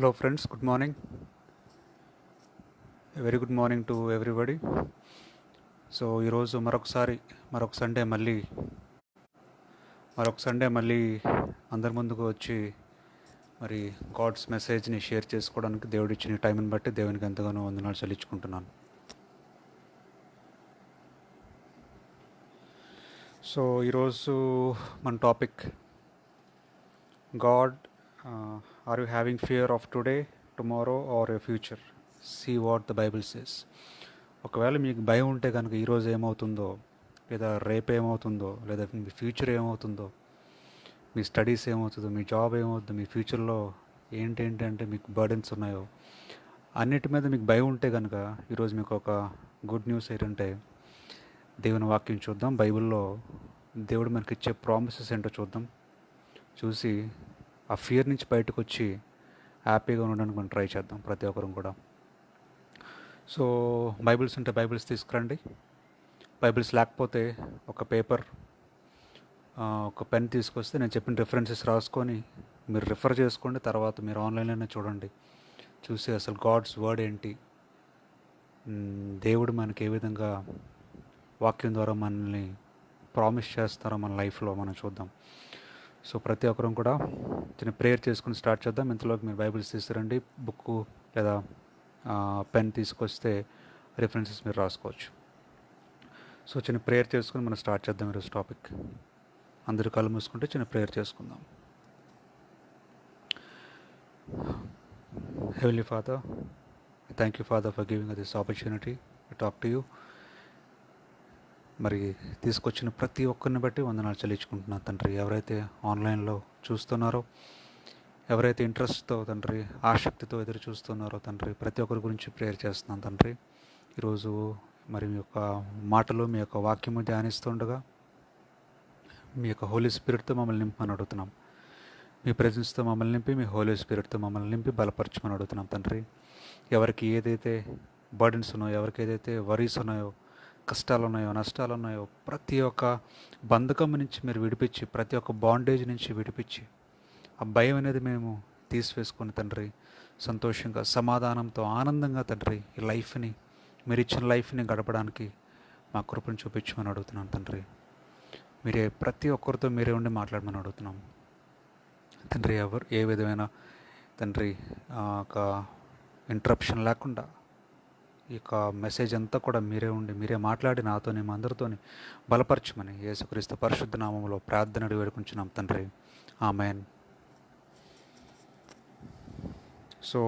Hello friends, good morning. A very good morning to everybody. So ఈరోజు మరొక Sunday మళ్ళీ అందరి ముందుకు వచ్చి మరి గాడ్స్ మెసేజ్ని షేర్ చేసుకోవడానికి దేవుడు ఇచ్చిన టైంని బట్టి దేవునికి ఎంతగానో వందనాలు చెల్లించుకుంటున్నాను. సో ఈరోజు మన topic God, are you having fear of today, tomorrow or a future? See what the Bible says. ఒకవేళ మీకు భయం ఉంటే కనుక ఈరోజు ఏమవుతుందో, లేదా రేపు ఏమవుతుందో, లేదా మీ ఫ్యూచర్ ఏమవుతుందో, మీ స్టడీస్ ఏమవుతుందో, మీ జాబ్ ఏమవుతుందో, మీ ఫ్యూచర్లో ఏంటంటే మీకు బర్డెన్స్ ఉన్నాయో అన్నిటి మీద మీకు భయం ఉంటే కనుక ఈరోజు మీకు ఒక గుడ్ న్యూస్ ఏంటంటే దేవుని వాక్యం చూద్దాం. బైబిల్లో దేవుడు మనకి ఇచ్చే ప్రామిసెస్ ఏంటో చూద్దాం. చూసి ఆ ఫియర్ నుంచి బయటకు వచ్చి హ్యాపీగా ఉండడానికి మనం ట్రై చేద్దాం ప్రతి ఒక్కరం కూడా. సో బైబిల్స్ ఉంటే బైబిల్స్ తీసుకురండి. బైబిల్స్ లేకపోతే ఒక పేపర్, ఒక పెన్ తీసుకొస్తే నేను చెప్పిన రిఫరెన్సెస్ రాసుకొని మీరు రిఫర్ చేసుకోండి. తర్వాత మీరు ఆన్లైన్లోనే చూడండి, చూసి అసలు గాడ్స్ వర్డ్ ఏంటి, దేవుడు మనకి ఏ విధంగా వాక్యం ద్వారా మనల్ని ప్రామిస్ చేస్తారో మన లైఫ్లో మనం చూద్దాం. సో ప్రతి ఒక్కరం కూడా చిన్న ప్రేయర్ చేసుకుని స్టార్ట్ చేద్దాం. ఇంతలోకి మీరు బైబిల్స్ తీసుకురండి, బుక్ లేదా పెన్ తీసుకొస్తే రిఫరెన్సెస్ మీరు రాసుకోవచ్చు. సో చిన్న ప్రేయర్ చేసుకుని మనం స్టార్ట్ చేద్దాం ఈరోజు టాపిక్. అందరూ కళ్ళు మూసుకుంటే చిన్న ప్రేయర్ చేసుకుందాం. Heavenly father, thank you father for giving this opportunity to talk to you. మరి తీసుకొచ్చిన ప్రతి ఒక్కరిని బట్టి వందనాలు చెల్లించుకుంటున్నాను తండ్రి. ఎవరైతే ఆన్లైన్లో చూస్తున్నారో, ఎవరైతే ఇంట్రెస్ట్తో తండ్రి, ఆసక్తితో ఎదురు చూస్తున్నారో తండ్రి, ప్రతి ఒక్కరి గురించి ప్రేయర్ చేస్తున్నాను తండ్రి. ఈరోజు మరి మీ యొక్క మాటలు, మీ యొక్క వాక్యము ధ్యానిస్తుండగా మీ యొక్క హోలీ స్పిరిట్తో మమ్మల్ని నింపమని అడుగుతున్నాం. మీ ప్రెజెన్స్తో మమ్మల్ని నింపి, మీ హోలీ స్పిరిట్తో మమ్మల్ని నింపి బలపరచమని అడుగుతున్నాం తండ్రి. ఎవరికి ఏదైతే బర్డెన్స్ ఉన్నాయో, ఎవరికి ఏదైతే వరీస్ ఉన్నాయో, కష్టాలు ఉన్నాయో, నష్టాలు ఉన్నాయో, ప్రతి ఒక్క బంధకం నుంచి మీరు విడిపించి, ప్రతి ఒక్క బాండేజ్ నుంచి విడిపించి, ఆ భయం అనేది మేము తీసివేసుకొని తండ్రి సంతోషంగా, సమాధానంతో, ఆనందంగా తండ్రి ఈ లైఫ్ని, మీరు ఇచ్చిన లైఫ్ని గడపడానికి మా కృపను చూపించమని అడుగుతున్నాను తండ్రి. మీరే ప్రతి ఒక్కరితో మీరే ఉండి మాట్లాడమని అడుగుతున్నాం తండ్రి. ఎవరు ఏ విధమైన తండ్రి ఒక ఇంటరప్షన్ లేకుండా ఈ యొక్క మెసేజ్ అంతా కూడా మీరే ఉండి మీరే మాట్లాడి నాతోని, మా అందరితోని బలపరచమని యేసుక్రీస్తు పరిశుద్ధ నామములో ప్రార్థన అడిగి వేడుకుంటున్నాం తండ్రి. ఆమేన్. సో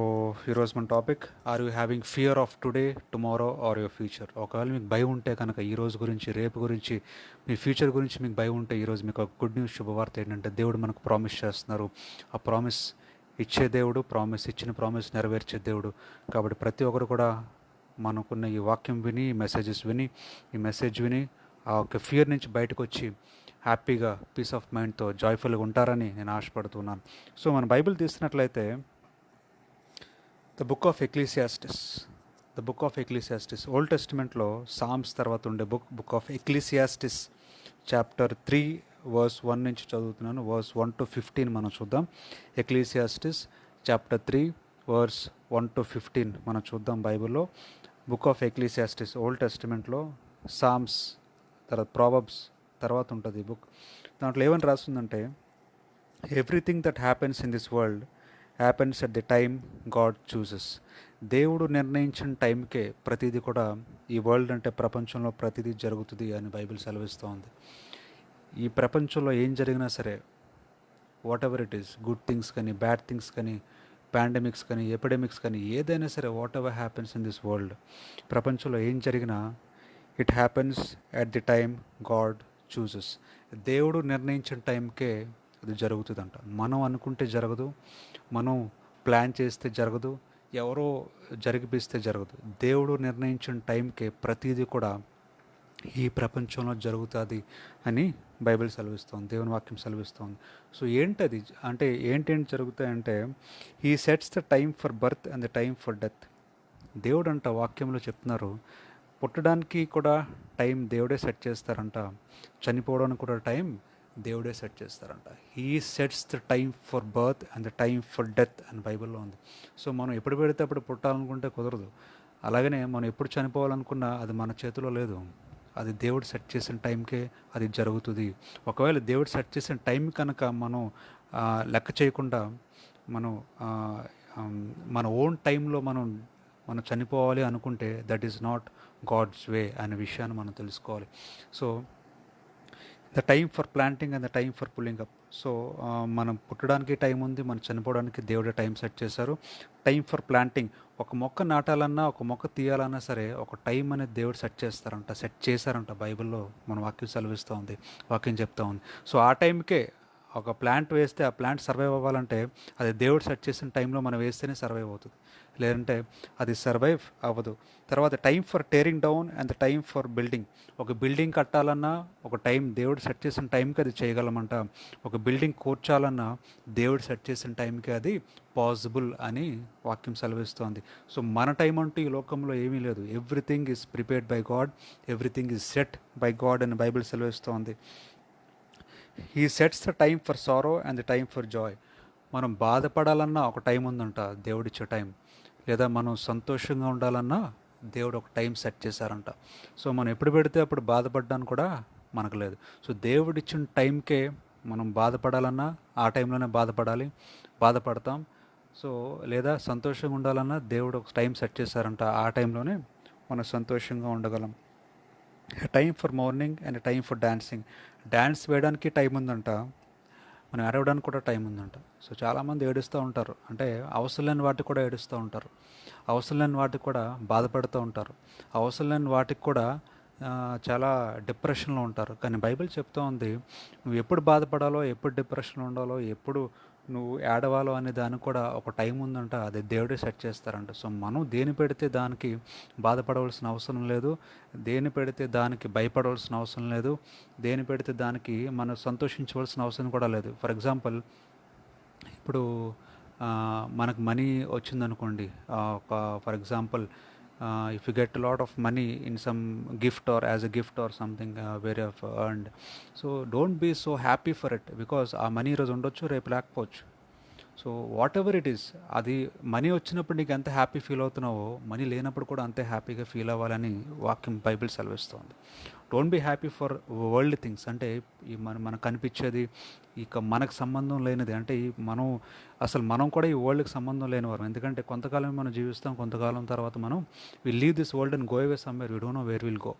ఈరోజు మన topic, are you having fear of today, tomorrow or your future? ఒకవేళ మీకు భయం ఉంటే కనుక ఈరోజు గురించి, రేపు గురించి, మీ ఫ్యూచర్ గురించి మీకు భయం ఉంటే ఈరోజు మీకు ఒక గుడ్ న్యూస్, శుభవార్త ఏంటంటే దేవుడు మనకు ప్రామిస్ చేస్తున్నారు. ఆ ప్రామిస్ ఇచ్చే దేవుడు, ఇచ్చిన ప్రామిస్ నెరవేర్చే దేవుడు. కాబట్టి ప్రతి ఒక్కరు కూడా మనకున్న ఈ వాక్యం విని, ఈ మెసేజ్ విని ఆ ఒక ఫియర్ నుంచి బయటకు వచ్చి హ్యాపీగా, పీస్ ఆఫ్ మైండ్తో, జాయ్ఫుల్గా ఉంటారని నేను ఆశపడుతున్నాను. సో మన బైబిల్ తీసినట్లయితే the book of Ecclesiastes, old టెస్టిమెంట్లో సామ్స్ తర్వాత ఉండే book of Ecclesiastes chapter 3 verse 1 నుంచి చదువుతున్నాను. వర్స్ 1 to 15 మనం చూద్దాం. ఎక్లీసియాస్టిస్ చాప్టర్ 3 వర్స్ 1 to 15 మనం చూద్దాం. బైబిల్లో బుక్ ఆఫ్ ఎక్లీసియాస్టిస్ ఓల్డ్ టెస్టిమెంట్లో సామ్స్ తర్వాత ప్రావర్బ్స్ తర్వాత ఉంటుంది ఈ బుక్. దాంట్లో ఏమని రాస్తుందంటే, everything that happens in this world happens at the time God chooses. దేవుడు నిర్ణయించిన టైంకే ప్రతిదీ కూడా, ఈ వరల్డ్ అంటే ప్రపంచంలో ప్రతిదీ జరుగుతుంది అని బైబిల్ సెలవిస్తూ ఉంది. ఈ ప్రపంచంలో ఏం జరిగినా సరే, what ever it is, good things కానీ, బ్యాడ్ థింగ్స్ కానీ, పాండమిక్స్ కానీ, ఎపిడమిక్స్ కానీ, ఏదైనా సరే, what ever happens in this world, ప్రపంచంలో ఏం జరిగినా it happens at the time God chooses. దేవుడు నిర్ణయించిన టైంకే అది జరుగుతుందంట. మనం అనుకుంటే జరగదు, మనం ప్లాన్ చేస్తే జరగదు, ఎవరో జరిగిపిస్తే జరగదు. దేవుడు నిర్ణయించిన టైంకే ప్రతిదీ కూడా ఈ ప్రపంచంలో జరుగుతుంది అని బైబిల్ సెలవిస్తోంది, దేవుని వాక్యం సెలవిస్తోంది. సో ఏంటది అంటే ఏంటేంటి జరుగుతాయంటే, he sets the time for birth and the time for death. దేవుడు అంట వాక్యంలో చెప్తున్నారు, పుట్టడానికి కూడా టైం దేవుడే సెట్ చేస్తారంట, చనిపోవడానికి కూడా టైం దేవుడే సెట్ చేస్తారంట. He sets the time for birth and the time for death అని బైబిల్లో ఉంది. సో మనం ఎప్పుడు పెడితే అప్పుడు పుట్టాలనుకుంటే కుదరదు. అలాగనే మనం ఎప్పుడు చనిపోవాలనుకున్నా అది మన చేతిలో లేదు. అది దేవుడు సెట్ చేసిన టైంకే అది జరుగుతుంది. ఒకవేళ దేవుడు సెట్ చేసిన టైం కనుక మనం లెక్క చేయకుండా మనం ఆ, మన ఓన్ టైంలో మనం చనిపోవాలి అనుకుంటే that is not God's way అనే విషయాన్ని మనం తెలుసుకోవాలి. So the time for planting and the time for pulling up. So మనం పుట్టడానికి టైం ఉంది, మనం చనిపోవడానికి దేవుడే టైం సెట్ చేశారు. టైం ఫర్ ప్లాంటింగ్, ఒక మొక్క నాటాలన్నా ఒక మొక్క తీయాలన్నా సరే ఒక టైం అనేది దేవుడు సెట్ చేశారంట. బైబిల్లో మన వాక్యం సెలవిస్తూ ఉంది, వాక్యం చెప్తా ఉంది. సో ఆ టైంకే ఒక ప్లాంట్ వేస్తే ఆ ప్లాంట్ సర్వైవ్ అవ్వాలంటే అది దేవుడు సెట్ చేసిన టైంలో మనం వేస్తేనే సర్వైవ్ అవుతుంది, లేదంటే అది సర్వైవ్ అవ్వదు. తర్వాత time for tearing down and the time for building. ఒక బిల్డింగ్ కట్టాలన్నా ఒక టైం దేవుడు సెట్ చేసిన టైంకి అది చేయగలమంట. ఒక బిల్డింగ్ కూర్చాలన్నా దేవుడు సెట్ చేసిన టైంకి అది పాసిబుల్ అని వాక్యం సెలవిస్తోంది. సో మన టైం అంటూ ఈ లోకంలో ఏమీ లేదు. Everything is prepared by God, everything is set by God అని బైబిల్ సెలవిస్తోంది. He sets the time for sorrow and the time for joy. మనం బాధపడాలన్నా ఒక టైం ఉందంట, దేవుడిచ్చే టైం. లేదా మనం సంతోషంగా ఉండాలన్నా దేవుడు ఒక టైం సెట్ చేశారంట. సో మనం ఎప్పుడు పెడితే అప్పుడు బాధపడడానికి కూడా మనకు లేదు. సో దేవుడిచ్చిన టైంకే మనం బాధపడాలన్నా ఆ టైంలోనే బాధపడతాం. సో లేదా సంతోషంగా ఉండాలన్నా దేవుడు ఒక టైం సెట్ చేశారంట, ఆ టైంలోనే మనం సంతోషంగా ఉండగలం. Time for mourning and time for dancing. Dance వేయడానికి టైం ఉందంట, మనం ఏడవడానికి కూడా టైం ఉందంట. సో చాలామంది ఏడుస్తూ ఉంటారు, అంటే అవసరం లేని వాటికి కూడా ఏడుస్తూ ఉంటారు, అవసరం లేని వాటికి కూడా బాధపడుతూ ఉంటారు, అవసరం లేని వాటికి కూడా చాలా డిప్రెషన్లో ఉంటారు. కానీ బైబిల్ చెప్తూ ఉంది, నువ్వు ఎప్పుడు బాధపడాలో, ఎప్పుడు డిప్రెషన్లో ఉండాలో, ఎప్పుడు నువ్వు ఏడవాలో అనే దానికి కూడా ఒక టైం ఉందంట, అది దేవుడే సెట్ చేస్తారంట. సో మనం దేని పెడితే దానికి బాధపడవలసిన అవసరం లేదు, దేని పెడితే దానికి భయపడవలసిన అవసరం లేదు, దేని పెడితే దానికి మనం సంతోషించవలసిన అవసరం కూడా లేదు. ఫర్ ఎగ్జాంపుల్, ఇప్పుడు మనకు మనీ వచ్చిందనుకోండి, ఒక for example if you get lot of money in some gift or as a gift or something very of earned, so don't be so happy for it, because ఆ money ఈరోజు ఉండొచ్చు, రేపు లేకపోవచ్చు. So whatever it is, అది money వచ్చినప్పుడు నీకు ఎంత happy feel అవుతున్నావో money లేనప్పుడు కూడా అంతే హ్యాపీగా ఫీల్ అవ్వాలని వాక్యం బైబిల్ సెలవిస్తుంది. Don't be happy for world things, అంటే ఈ మనకు కనిపించేది ఇక మనకు సంబంధం లేనిది, అంటే మనం కూడా ఈ వరల్డ్కి సంబంధం లేనివారు. ఎందుకంటే కొంతకాలమే మనం జీవిస్తాం, కొంతకాలం తర్వాత మనం will leave this world and go away somewhere, we don't know where will go.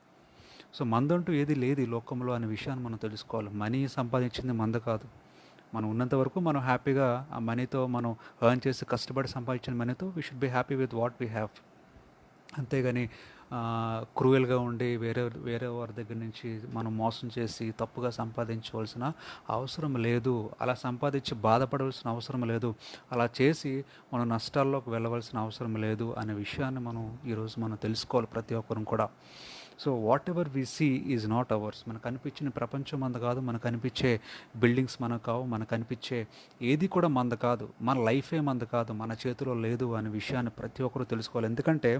So మందంటూ ఏది లేదు ఈ లోకంలో అనే విషయాన్ని మనం తెలుసుకోవాలి. మనీ సంపాదించింది మంద కాదు. మనం ఉన్నంత వరకు మనం హ్యాపీగా ఆ మనీతో మనం ఎర్న్ చేసి కష్టపడి సంపాదించిన మనీతో we should be happy with what we have. అంతేగాని క్రూయల్గా ఉండి వేరే వారి దగ్గర నుంచి మనం మోసం చేసి తప్పుగా సంపాదించవలసిన అవసరం లేదు, అలా సంపాదించి బాధపడవలసిన అవసరం లేదు, అలా చేసి మనం నష్టాల్లోకి వెళ్ళవలసిన అవసరం లేదు అనే విషయాన్ని ఈరోజు మనం తెలుసుకోవాలి, ప్రతి ఒక్కరం కూడా. So whatever we see is not ours. మనకు కనిపించిన ప్రపంచం మంద కాదు, మనకు కనిపించే బిల్డింగ్స్ మనకు కావు, మనకు కనిపించే ఏది కూడా మంద కాదు, మన లైఫే మంద కాదు, మన చేతిలో లేదు అనే విషయాన్ని ప్రతి ఒక్కరూ తెలుసుకోవాలి. ఎందుకంటే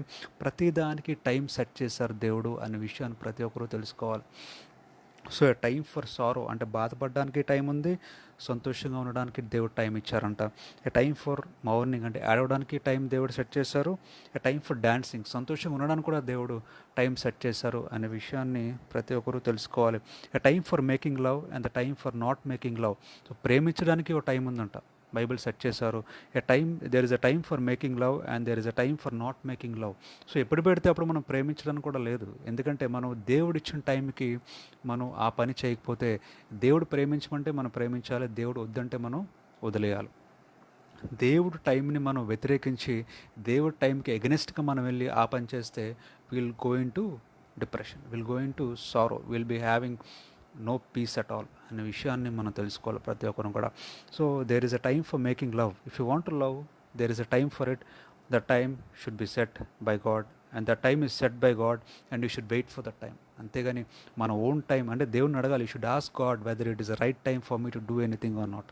ప్రతిదానికి టైం సెట్ చేశారు దేవుడు అనే విషయాన్ని ప్రతి ఒక్కరూ తెలుసుకోవాలి. సో ఎ టైం ఫర్ సారో, అంటే బాధపడడానికి టైం ఉంది, సంతోషంగా ఉండడానికి దేవుడు టైం ఇచ్చారంట. ఎ టైం ఫర్ మార్నింగ్, అంటే ఆడవడానికి టైం దేవుడు సెట్ చేశారు. ఎ టైం ఫర్ డాన్సింగ్, సంతోషంగా ఉండడానికి కూడా దేవుడు టైం సెట్ చేశారు అనే విషయాన్ని ప్రతి ఒక్కరూ తెలుసుకోవాలి. A time for making love and the time for not making love. So ప్రేమించడానికి ఒక టైం ఉందంట, బైబిల్ సెట్ చేశారు. There is a time for making love and there is a time for not making love. So ఎప్పుడు పెడితే అప్పుడు మనం ప్రేమించడానికి కూడా లేదు. ఎందుకంటే మనం దేవుడు ఇచ్చిన టైంకి మనం ఆ పని చేయకపోతే, దేవుడు ప్రేమించమంటే మనం ప్రేమించాలి, దేవుడు వద్దంటే మనం వదిలేయాలి. దేవుడు టైంని మనం వ్యతిరేకించి దేవుడి టైంకి ఎగనెస్ట్గా మనం వెళ్ళి ఆ పని చేస్తే will going to depression, will going to sorrow, will be having no peace at all అనే విషయాన్ని మనం తెలుసుకోవాలి ప్రతి ఒక్కరం కూడా. So there is a time for making love. If you want to love, there is a time for it. The time should be set by God and the time is set by God and you should wait for the time. అంతేగాని మన own time అంటే దేవుని అడగాలి, you should ask God whether it is the right time for me to do anything or not.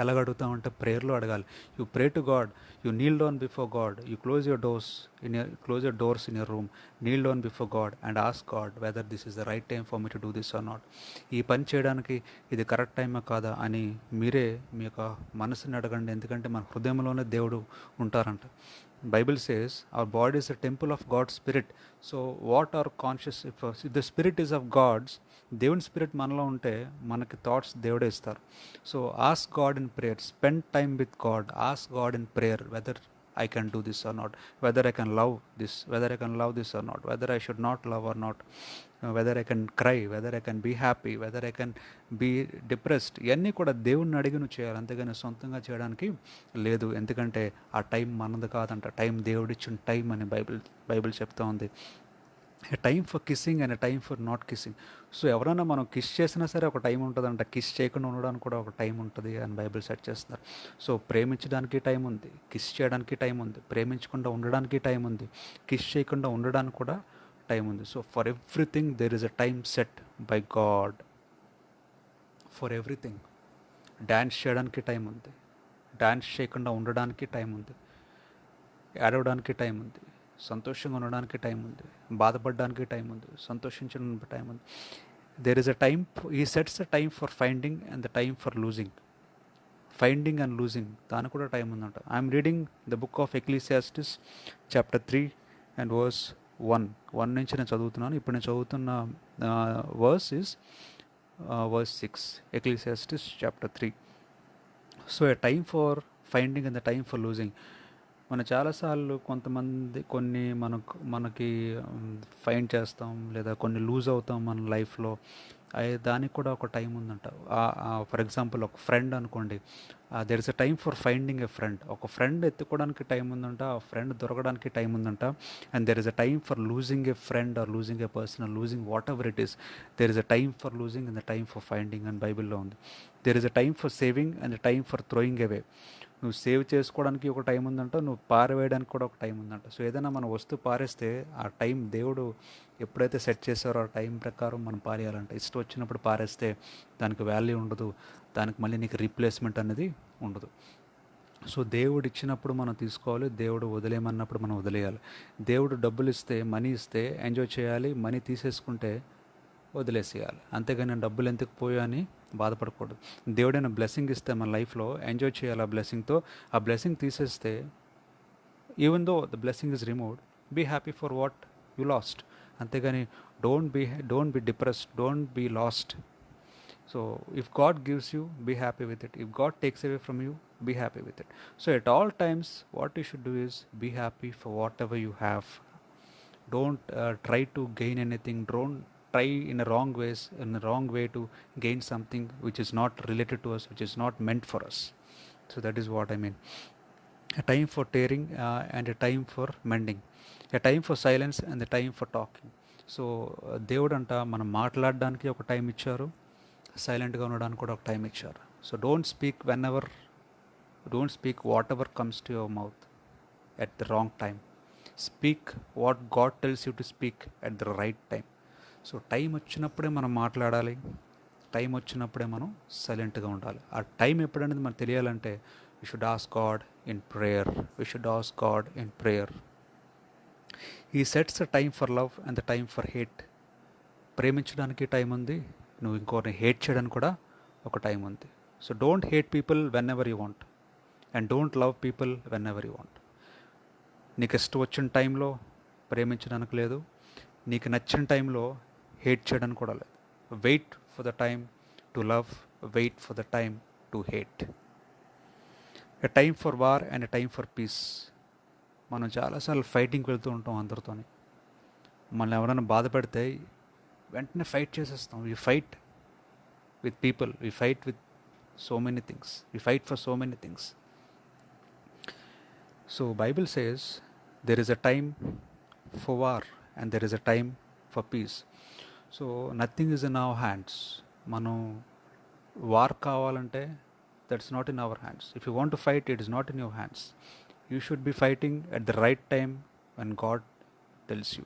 ఎలాగ అడుగుతామంటే ప్రేయర్లో అడగాలి. You pray to God, you kneel down before God, you close your doors in your room, kneel down before God and ask God whether this is the right time for me to do this or not. ఈ పని చేయడానికి ఇది correct టైమా కాదా అని మీరే మీ యొక్క మనసుని అడగండి. ఎందుకంటే మన హృదయంలోనే దేవుడు ఉంటారంట. Bible says our body is a temple of God's spirit. So what are conscious, if the spirit is of God's, దేవుని స్పిరిట్ మనలో ఉంటే మనకి థాట్స్ దేవుడే ఇస్తారు. So ask God in prayer, spend time with God, ask God in prayer whether I can do this or not, whether I can love this, whether I can love this or not, whether I should not love or not, whether I can cry, whether I can be happy, whether I can be depressed. ఇవన్నీ కూడా దేవుణ్ణి అడిగి నువ్వు చేయాలి, అంతేగాని సొంతంగా చేయడానికి లేదు. ఎందుకంటే ఆ టైం మనది కాదంట, టైం దేవుడిచ్చిన టైం అని బైబిల్ చెప్తా ఉంది. A time for kissing and a time for not kissing. So ఎవరైనా మనం కిస్ చేసినా సరే ఒక టైం ఉంటుందంట, కిస్ చేయకుండా ఉండడానికి కూడా ఒక టైం ఉంటుంది అని బైబిల్ సెట్ చేస్తున్నారు. సో ప్రేమించడానికి టైం ఉంది, కిస్ చేయడానికి టైం ఉంది, ప్రేమించకుండా ఉండడానికి టైం ఉంది, కిస్ చేయకుండా ఉండడానికి కూడా టైం ఉంది. So for everything there is a time set by God, for everything. Dance చేయడానికి టైం ఉంది, డ్యాన్స్ చేయకుండా ఉండడానికి టైం ఉంది, ఏడవడానికి టైం ఉంది, సంతోషంగా ఉండడానికి టైం ఉంది, బాధపడడానికి టైం ఉంది, సంతోషించడానికి టైం ఉంది. There is a time, he sets a time for finding and the time for losing. Finding and losing దానికి కూడా టైం ఉందంట. I'm reading the book of Ecclesiastes chapter 3 and verse 1 నుంచి నేను చదువుతున్నాను. ఇప్పుడు నేను చదువుతున్న verse is verse 6, Ecclesiastes chapter 3. So a time for finding and the time for losing. మనం చాలాసార్లు కొన్ని మనకి ఫైండ్ చేస్తాం, లేదా కొన్ని లూజ్ అవుతాం మన లైఫ్లో. దానికి కూడా ఒక టైం ఉందంట. ఫర్ ఎగ్జాంపుల్ ఒక ఫ్రెండ్ అనుకోండి, there is a time for finding a friend. ఒక ఫ్రెండ్ ఎత్తుకోవడానికి టైం ఉందంట, ఆ ఫ్రెండ్ దొరకడానికి టైం ఉందంట. And there is a time for losing a friend or losing a person are losing what ever it is. There is a time for losing and the time for finding అని బైబిల్లో ఉంది. There is a time for saving and the time for throwing అవే. నువ్వు save చేసుకోవడానికి ఒక time ఉందంట, నువ్వు పారవేయడానికి కూడా ఒక టైం ఉందంట. సో ఏదైనా మన వస్తువు పారేస్తే ఆ టైం దేవుడు ఎప్పుడైతే సెట్ చేశారో ఆ టైం ప్రకారం మనం పారేయాలంట. ఇష్టం వచ్చినప్పుడు పారేస్తే దానికి వాల్యూ ఉండదు, దానికి మళ్ళీ నీకు రీప్లేస్మెంట్ అనేది ఉండదు. సో దేవుడు ఇచ్చినప్పుడు మనం తీసుకోవాలి, దేవుడు వదిలేయమన్నప్పుడు మనం వదిలేయాలి. దేవుడు డబ్బులు ఇస్తే, మనీ ఇస్తే ఎంజాయ్ చేయాలి, మనీ తీసేసుకుంటే వదిలేసేయాలి. అంతేగాని నేను డబ్బులు ఎందుకు పోయా అని బాధపడకూడదు. దేవుడైనా బ్లెస్సింగ్ ఇస్తే మన లైఫ్లో ఎంజాయ్ చేయాలి ఆ బ్లెస్సింగ్తో. ఆ బ్లెస్సింగ్ తీసేస్తే, even though the blessing is removed, be happy for what you lost. అంతేగాని don't be depressed, don't be lost. So if God gives you, be happy with it. If God takes away from you, be happy with it. So at all times what you should do is be happy for whatever you have. Don't try to gain anything. Don't try in a wrong way to gain something which is not related to us, which is not meant for us. So that is what I mean. A time for tearing and a time for mending. A time for silence and a time for talking. So దేవుడు అంట మనం మాట్లాడడానికి ఒక time ఇచ్చారు, సైలెంట్గా ఉండడానికి కూడా ఒక టైం ఇచ్చారు. So don't speak what ever comes to your mouth at the wrong time. Speak what God tells you to speak at the right time. So time వచ్చినప్పుడే మనం మాట్లాడాలి, టైం వచ్చినప్పుడే మనం సైలెంట్గా ఉండాలి. ఆ టైం ఎప్పుడనేది మనకు తెలియాలంటే we should ask God in prayer. We should ask God in prayer. He sets a time for love and the time for hate. ప్రేమించడానికి టైం ఉంది, నువ్వు ఇంకోరిని హేట్ చేయడానికి కూడా ఒక టైం ఉంది. So don't hate people when ever you want and don't love people when ever you want. నీకు ఇష్టం వచ్చిన టైంలో ప్రేమించడానికి లేదు, నీకు నచ్చిన టైంలో హేట్ చేయడానికి కూడా లేదు. Wait for the time to love, wait for the time to hate. A time for war and a time for peace. మనం చాలాసార్లు ఫైటింగ్కి వెళ్తూ ఉంటాం అందరితోని. మనల్ని ఎవరైనా బాధ పెడితే వెంటనే ఫైట్ చేసేస్తాం. We fight with people, we fight with so many things, we fight for so many things. So Bible says there is a time for war and there is a time for peace. So nothing is in our hands. మనం war కావాలంటే that's not in our hands. If you want to fight, it is not in your hands. You should be fighting at the right time when God tells you.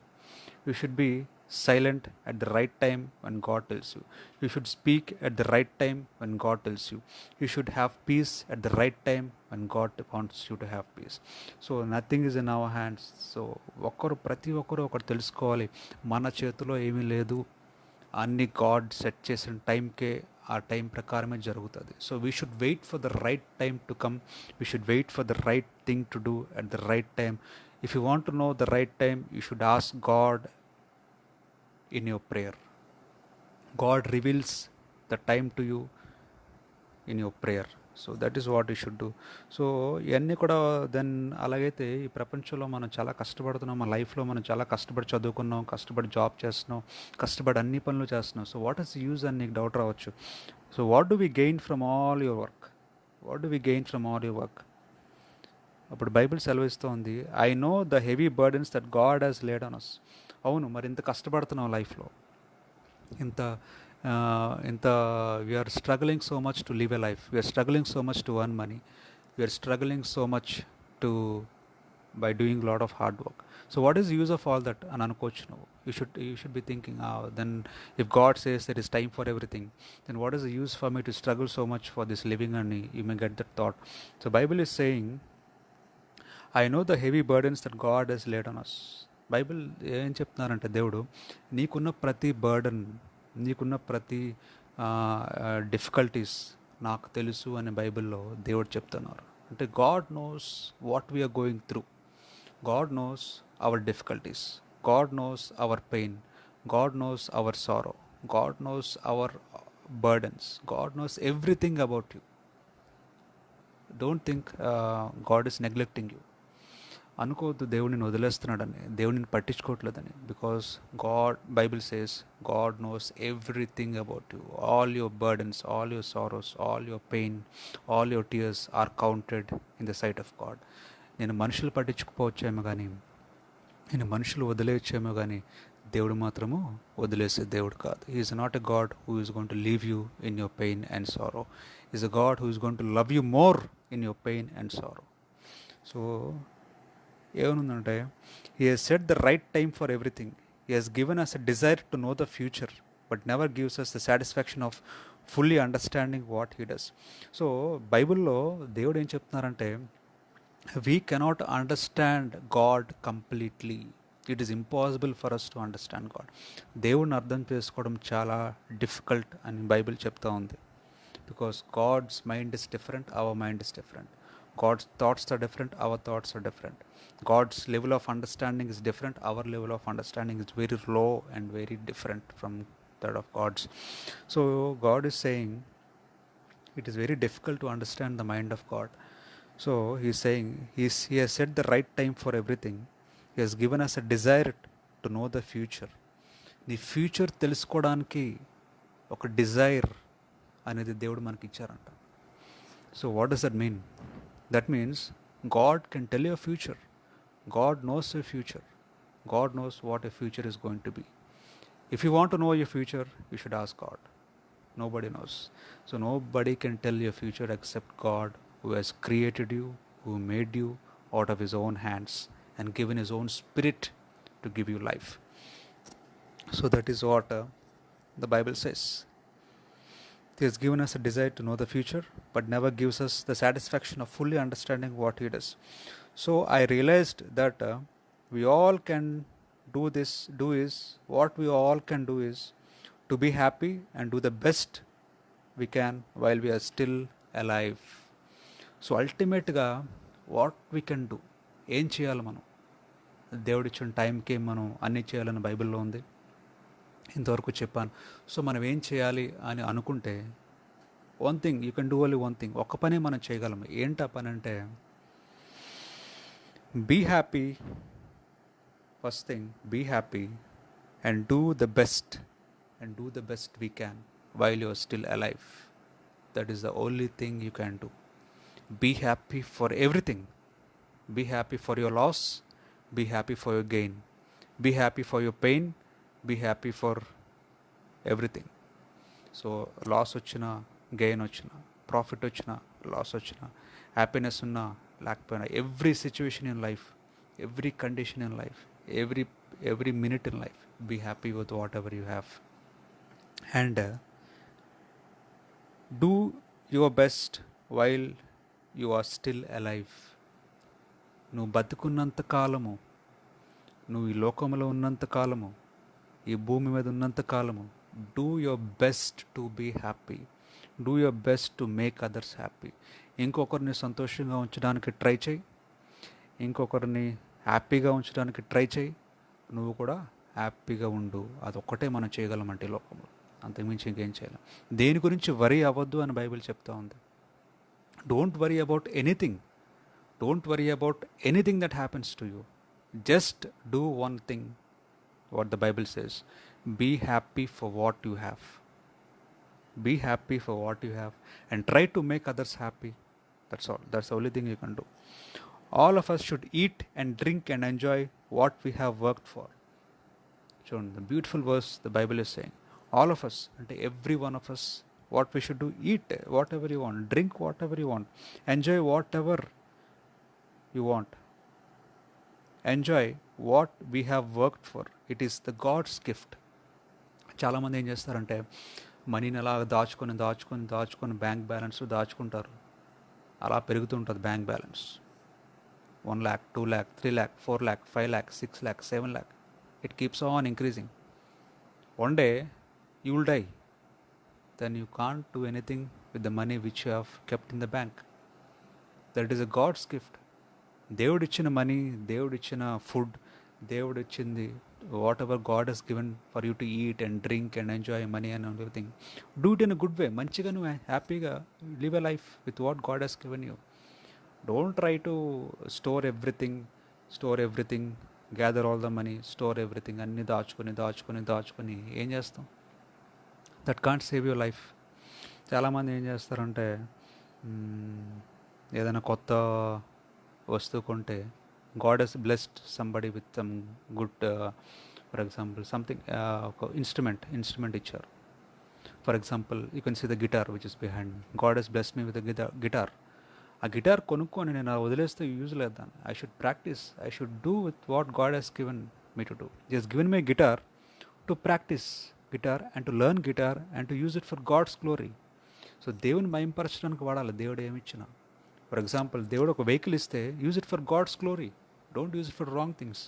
You should be silent at the right time when God tells you. You should speak at the right time when God tells you. You should have peace at the right time when God wants you to have peace. So nothing is in our hands. So ప్రతి ఒక్కరు ఒకటి తెలుసుకోవాలి, మన చేతిలో ఏమీ లేదు, అన్ని God set చేసిన టైంకే ఆ టైం ప్రకారమే జరుగుతుంది. So we should wait for the right time to come. We should wait for the right thing to do at the right time. If you want to know the right time, you should ask God in your prayer. God reveals the time to you in your prayer. So that is what you should do. So ఇవన్నీ కూడా then అలాగైతే ఈ ప్రపంచంలో మనం చాలా కష్టపడుతున్నాం, మన లైఫ్లో మనం చాలా కష్టపడి చదువుకున్నాం, కష్టపడి జాబ్ చేస్తున్నాం, కష్టపడి అన్ని పనులు చేస్తున్నాం. సో వాట్ ఈస్ యూజ్ అని నీకు డౌట్ రావచ్చు. So what do we gain from all your work? What do we gain from all your work? అప్పుడు బైబిల్ సెలవిస్తోంది, I know the heavy burdens that God has laid on us. అవును, మరి ఇంత కష్టపడుతున్నాం లైఫ్లో, ఇంత ఇంత we are struggling so much to live a life, we are struggling so much to earn money, we are struggling so much to by doing lot of hard work. So what is use of all that అని అనుకోవచ్చు నువ్వు. You should be thinking, then if God says that is time for everything, then what is the use for me to struggle so much for this living అని you may get that thought. So Bible is saying, I know the heavy burdens that God has laid on us. Bible ఏం చెప్తున్నారంటే, దేవుడు నీకున్న ప్రతి burden, నీకున్న ప్రతి difficulties నాకు తెలుసు అని బైబిల్లో దేవుడు చెప్తున్నారు. అంటే God knows what we are going through, God knows our difficulties, God knows our pain, God knows our sorrow, God knows our burdens, God knows everything about you. Don't think God is neglecting you. అనుకోవద్దు దేవుడిని వదిలేస్తున్నాడని, దేవుడిని పట్టించుకోవట్లేదని. Because God, Bible says God knows everything about you. All your burdens, all your sorrows, all your pain, all your tears are counted in the sight of God. నేను మనుషులు పట్టించుకుపోవచ్చేమో కానీ, నేను మనుషులు వదిలేయచ్చేమో కానీ, దేవుడు మాత్రము వదిలేసే దేవుడు కాదు. He is not a God who is going to leave you in your pain and sorrow. Is a God who is going to love you more in your pain and sorrow. So ఏమనుందంటే, he has set the right time for everything. He has given us a desire to know the future, but never gives us the satisfaction of fully understanding what he does. So బైబిల్లో దేవుడు ఏం చెప్తున్నారంటే, we cannot understand God completely. It is impossible for us to understand God. దేవుడిని అర్థం చేసుకోవడం చాలా difficult అని Bible చెప్తా ఉంది. Because God's mind is different, our mind is different. God's thoughts are different, our thoughts are different. God's level of understanding is different, our level of understanding is very low and very different from that of God's. So God is saying it is very difficult to understand the mind of God. So he is saying he has set the right time for everything. He has given us a desire to know the future. నీ future తెలుసుకోవడానికి ఒక desire అనేది దేవుడు మనకి ఇచ్చారంట. So what does that mean? That means God can tell your future. God knows your future. God knows what your future is going to be. If you want to know your future, you should ask God. Nobody knows. So nobody can tell your future except God, who has created you, who made you out of his own hands and given his own spirit to give you life. So that is what the Bible says. He has given us a desire to know the future, but never gives us the satisfaction of fully understanding what he does. So I realized that we all can what we all can do is to be happy and do the best we can while we are still alive. So ultimately, what we can do, ఏం చేయాలి మనం? దేవుడిచ్చిన టైంకి మనం అన్నీ చేయాలని బైబిల్లో ఉంది, ఇంతవరకు చెప్పాను. సో మనం ఏం చేయాలి అని అనుకుంటే, one thing you can do only one thing. ఒక్క పని మనం చేయగలము. ఏంటి ఆ పని అంటే, be happy. First thing, be happy and do the best we can while you are still alive. That is the only thing you can do. Be happy for everything. Be happy for your loss, be happy for your gain, be happy for your pain, be happy for everything. So loss వచ్చినా, gain వచ్చినా, profit వచ్చినా, loss వచ్చినా, happiness ఉన్నా లేకపోయినా, every situation in life, every condition in life, every minute in life, Be happy with whatever you have. And do your best while you are still alive. నువ్వు బతుకున్నంత కాలము, నువ్వు ఈ లోకంలో ఉన్నంత కాలము, ఈ భూమి మీద ఉన్నంత కాలము, do your best to be happy. Do your best to make others happy. ఇంకొకరిని సంతోషంగా ఉంచడానికి ట్రై చేయి, ఇంకొకరిని హ్యాపీగా ఉంచడానికి ట్రై చేయి, నువ్వు కూడా హ్యాపీగా ఉండు. అదొక్కటే మనం చేయగలమంటే ఈ లోకంలో, అంతకుమించి ఇంకేం చేయలేం. దేని గురించి వరీ అవ్వద్దు అని బైబిల్ చెప్తా ఉంది. Don't worry about anything. Don't worry about anything that happens to you. Just do one thing, what the Bible says. Be happy for what you have. Be happy for what you have and try to make others happy. That's all. That's the only thing you can do. All of us should eat and drink and enjoy what we have worked for. So the beautiful verse the Bible is saying, all of us, and every one of us, what we should do: eat whatever you want, drink whatever you want, enjoy whatever you want. Enjoy what we have worked for. It is the God's gift. చాలామంది ఏం చేస్తారంటే మనీని అలా దాచుకొని దాచుకొని దాచుకొని bank balance దాచుకుంటారు. అలా పెరుగుతుంటుంది bank balance. 1 lakh, 2 lakh, 3 lakh, 4 lakh, 5 lakh, 6 lakh, 7 lakh. It keeps on increasing. One day you will die. Then you can't do anything with the money which you have kept in the bank. That is a God's gift. దేవుడిచ్చిన money, దేవుడిచ్చిన food, దేవుడిచ్చింది whatever God has given for you to eat and drink and enjoy money and everything. Do it in a good way. మంచిగా నువ్వు హ్యాపీగా live a life with what God has given you. Don't try to store everything, gather all the money, store everything. అన్నీ దాచుకొని దాచుకొని దాచుకొని ఏం చేస్తాం? That can't save your life. చాలామంది ఏం చేస్తారంటే ఏదైనా కొత్త వస్తువు కొంటే, God has blessed somebody with some good, for example something, ఒక ఇన్స్ట్రుమెంట్ ఇచ్చారు. For example you can see the guitar which is behind. God has blessed me with guitar. ఆ గిటార్ కొనుక్కొని నేను వదిలేస్తే యూజ్ లేదు దాన్ని. I should practice. I should do with what God has given me to do. He has given my guitar to practice guitar and to learn guitar and to use it for God's glory. So దేవుని మహింపరచడానికి వాడాలి దేవుడు ఏమిచ్చినా. For example దేవుడు ఒక vehicle ఇస్తే use it for God's glory. Don't use it for wrong things.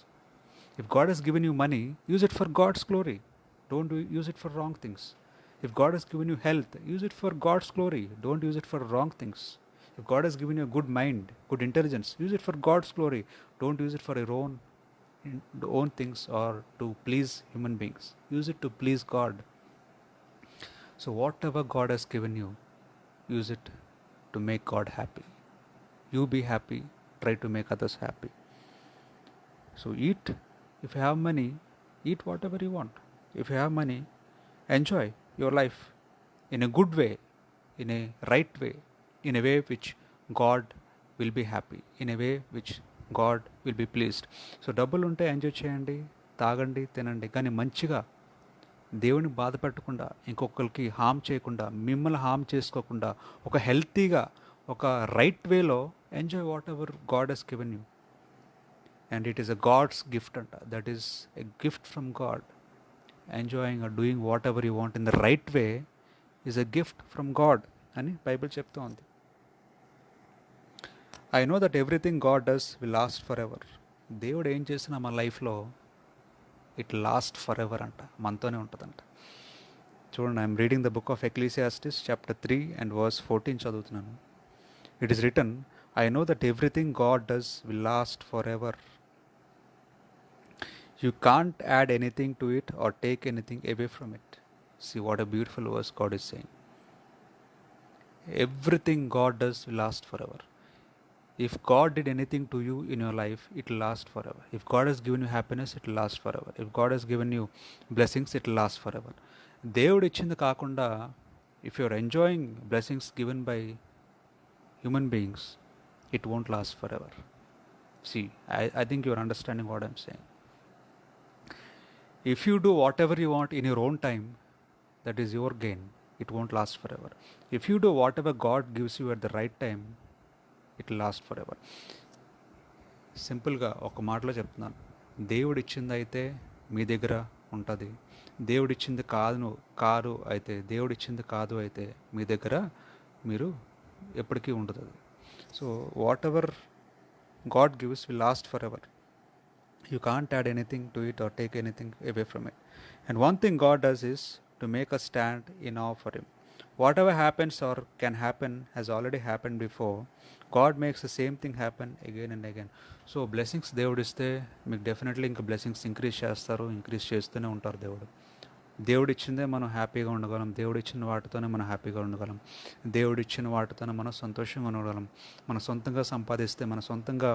If God has given you money, use it for God's glory. Don't use it for wrong things. If God has given you health, use it for God's glory. Don't use it for wrong things. If God has given you good mind, good intelligence, use it for God's glory. Don't use it for your own things or to please human beings. Use it to please God. So whatever God has given you, use it to make God happy. You be happy, try to make others happy. So eat. If you have money, eat whatever you want. If you have money, enjoy your life in a good way, in a right way, in a way which God will be happy, in a way which God will be pleased. So డబ్బులు ఉంటే enjoy చేయండి, తాగండి, తినండి, కానీ మంచిగా దేవుని బాధ పెట్టకుండా, ఇంకొకరికి హామ్ చేయకుండా, మిమ్మల్ని హామ్ చేసుకోకుండా, ఒక హెల్తీగా, ఒక రైట్ వేలో enjoy whatever God has given you. And it is a God's gift అంట. That is a gift from God. Enjoying or doing whatever you want in the right way is a gift from God అని Bible చెప్తూ ఉంది. I know that everything God does will last forever. దేవుడు ఏం చేసినా మన లైఫ్లో it last for ever అంట, మనతోనే ఉంటుందంట. చూడండి, I'm reading the book of Ecclesiastes chapter 3 and verse 14 చదువుతున్నాను. It is return, I know that everything God does will last for ever. You can't add anything to it or take anything away from it. See what a beautiful verse God is saying. Everything God does will last forever. If God did anything to you in your life, it will last forever. If God has given you happiness, it will last forever. If God has given you blessings, it will last forever. దేవుడు ఇచ్చింది కాకుండా, if you are enjoying blessings given by human beings, it won't last forever. See, I think you are understanding what I am saying. If you do whatever you want in your own time, that is your gain. It won't last forever. If you do whatever God gives you at the right time, it will last forever. సింపుల్గా ఒక మాటలో చెప్తున్నాను, దేవుడు ఇచ్చింది అయితే మీ దగ్గర ఉంటుంది. దేవుడిచ్చింది car అయితే, దేవుడిచ్చింది కాదు అయితే మీ దగ్గర మీరు ఎప్పటికీ ఉండదు అది. So whatever God gives will last for ever. You can't add anything to it or take anything away from it. And one thing God does is to make us stand in awe for Him. Whatever happens or can happen has already happened before. God makes the same thing happen again and again. So blessings దేవుడు ఇస్తే మీకు definitely ఇంకా blessings increase చేస్తూనే ఉంటారు దేవుడు. దేవుడిచ్చిందే మనం హ్యాపీగా ఉండగలం. దేవుడిచ్చిన వాటితోనే మనం హ్యాపీగా ఉండగలం. దేవుడిచ్చిన వాటితోనే మనం సంతోషంగా ఉండగలం. మన సొంతంగా సంపాదిస్తే, మన సొంతంగా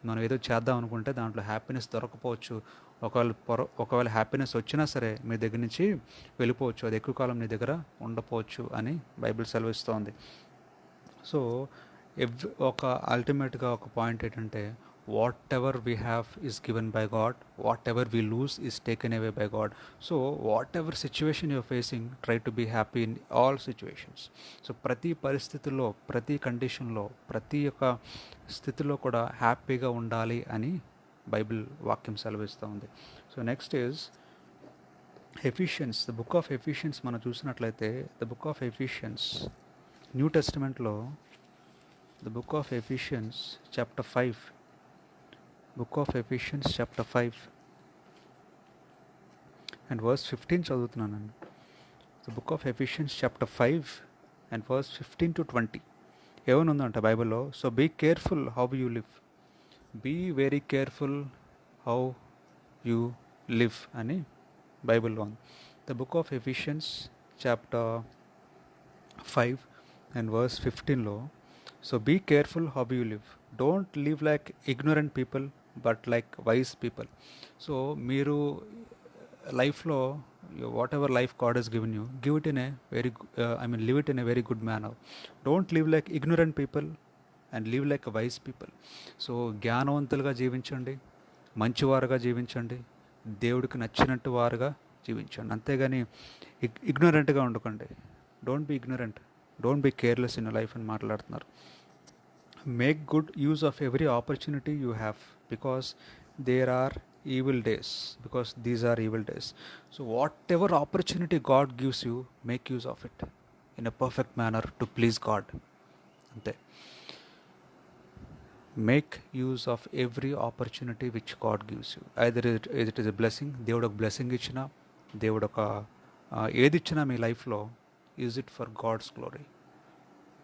మనం ఏదో చేద్దాం అనుకుంటే దాంట్లో హ్యాపీనెస్ దొరకపోవచ్చు. ఒకవేళ హ్యాపీనెస్ వచ్చినా సరే మీ దగ్గర నుంచి వెళ్ళిపోవచ్చు, అది ఎక్కువ కాలం నీ దగ్గర ఉండపోవచ్చు అని బైబిల్ సెలవిస్తోంది. సో ఒక అల్టిమేట్గా ఒక పాయింట్ ఏంటంటే, whatever we have is given by God, whatever we lose is taken away by God. So whatever situation you're facing, try to be happy in all situations. So ప్రతి పరిస్థితుల్లో, ప్రతి కండిషన్లో, ప్రతి ఒక్క స్థితిలో కూడా హ్యాపీగా ఉండాలి అని బైబిల్ వాక్యం సెలవిస్తూ ఉంది. So next is Ephesians. The book of Ephesians మనం చూసినట్లయితే, the book of Ephesians new టెస్టిమెంట్లో, the book of Ephesians chapter 5, book of Ephesians chapter 5 and verse 15 చదువుతున్నానండి. The book of Ephesians chapter 5 and verse 15 to 20 ఏమని ఉందంట బైబిల్లో, so be careful how you live, be very careful how you live అని బైబిల్లో ఉంది. The book of Ephesians chapter 5 and verse 15లో, so be careful how you live, don't live like ignorant people but like wise people. So మీరు లైఫ్లో whatever life God has given you, give it in a very live it in a very good manner. Don't live like ignorant people and live like wise people. So జ్ఞానవంతులుగా జీవించండి, మంచివారుగా జీవించండి, దేవుడికి నచ్చినట్టు వారుగా జీవించండి. అంతేగాని ఇగ్నోరెంట్గా ఉండకండి. Don't be ignorant, don't be careless in life అని మాట్లాడుతున్నారు. Make good use of every opportunity you have because there are evil days, because these are evil days. So whatever opportunity God gives you, make use of it in a perfect manner to please God. Ante make use of every opportunity which God gives you. Either it is a blessing, దేవుడు ఒక blessing ఇచ్చినా, దేవుడు ఒక ఏది ఇచ్చినా మీ లైఫ్లో, use it for God's glory.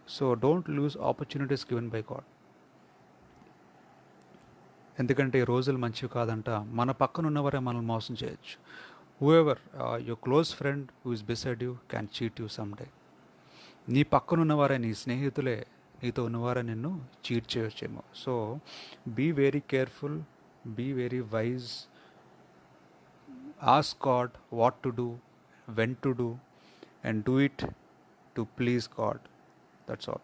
So don't lose opportunities given by God. ఎందుకంటే ఈ రోజులు మంచివి కాదంట. మన పక్కన ఉన్నవారే మనల్ని మోసం చేయొచ్చు. Whoever your close friend who is beside you can cheat you some day. నీ పక్కన ఉన్నవారే, నీ స్నేహితులే, నీతో ఉన్నవారే నిన్ను చీట్ చేయొచ్చేమో. So be very careful, be very wise, ask God what to do, when to do, and do it to please God. That's all.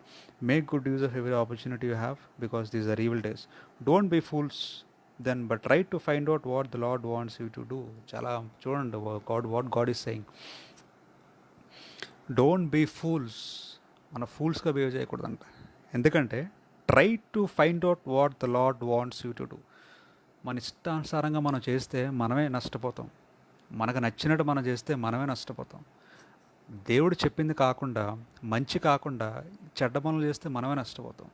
Make good use of every opportunity you have because these are evil days. Don't be fools then, but try to find out what the Lord wants you to do. Chala chudandi what God is saying. Don't be fools. Mana fools ga behave cheyakudanta. Endukante try to find out what the Lord wants you to do. మన ఇష్టానుసారంగా మనం చేస్తే మనమే నష్టపోతాం. మనకు నచ్చినట్టు మనం చేస్తే మనమే నష్టపోతాం. దేవుడు చెప్పింది కాకుండా, మంచి కాకుండా చెడ్డ పనులు చేస్తే మనమే నష్టపోతాం.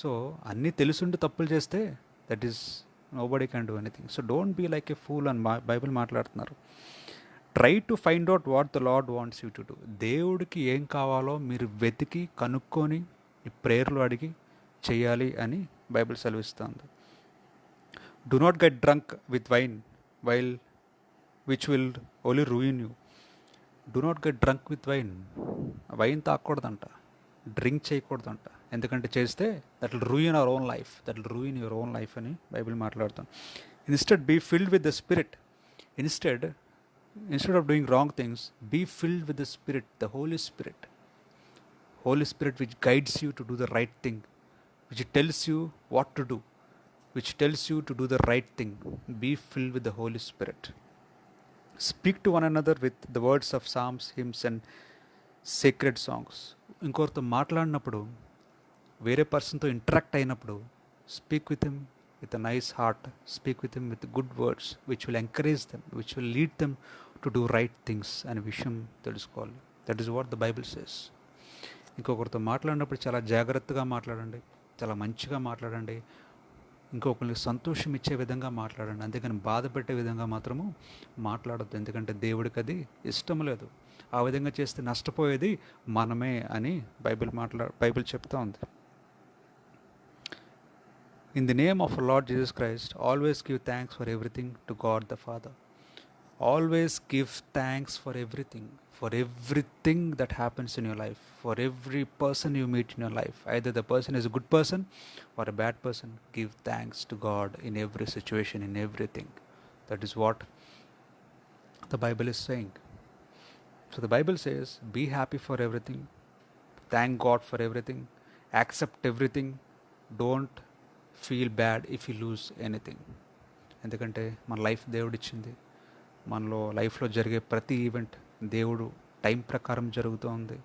సో అన్నీ తెలుసుండి తప్పులు చేస్తే that is nobody can do anything. So don't be like a fool అని బైబిల్ మాట్లాడుతున్నారు. Try to find out what the Lord wants you to do. దేవుడికి ఏం కావాలో మీరు వెతికి కనుక్కొని ఈ ప్రేయర్లు అడిగి చేయాలి అని బైబిల్ సెలవిస్తుంది. Do not get drunk with wine which will only ruin you. Do not get drunk with wine. Wine తాగకూడదంట, డ్రింక్ చేయకూడదంట. ఎందుకంటే చేస్తే that will ruin our own life, that will ruin your own life అని Bible మాట్లాడుతాం. Instead be filled with the spirit. Instead of doing wrong things, be filled with the spirit, the Holi spirit. Holy spirit which guides you to do the right thing, which tells you what to do, which tells you to do the right thing. Be filled with the Holi Spirit. Speak to one another with the words of psalms, hymns and sacred songs. ఇంకొకరితో మాట్లాడినప్పుడు, వేరే పర్సన్తో interact అయినప్పుడు, speak with him with a nice heart. Speak with them with good words, which will encourage them, which will lead them to do right things అనే విషయం తెలుసుకోవాలి. That is what the Bible says. ఇంకొకరితో మాట్లాడినప్పుడు చాలా జాగ్రత్తగా మాట్లాడండి, చాలా మంచిగా మాట్లాడండి, ఇంకొకరికి సంతోషం ఇచ్చే విధంగా మాట్లాడండి. అంతేకాని బాధ పెట్టే విధంగా మాత్రము మాట్లాడద్దు. ఎందుకంటే దేవుడికి అది ఇష్టం లేదు. ఆ విధంగా చేస్తే నష్టపోయేది మనమే అని బైబిల్ చెప్తా ఉంది. In the name of our Lord Jesus Christ, always give thanks for everything to God the Father. Always give thanks for everything that happens in your life, for every person you meet in your life. Either the person is a good person or a bad person, give thanks to God in every situation, in everything. That is what the Bible is saying. So the Bible says, be happy for everything, thank God for everything, accept everything, don't feel bad if you lose anything. ఎందుకంటే మన life దేవుడిచ్చింది. మనలో లైఫ్లో జరిగే ప్రతి event దేవుడు time ప్రకారం జరుగుతూ ఉంది.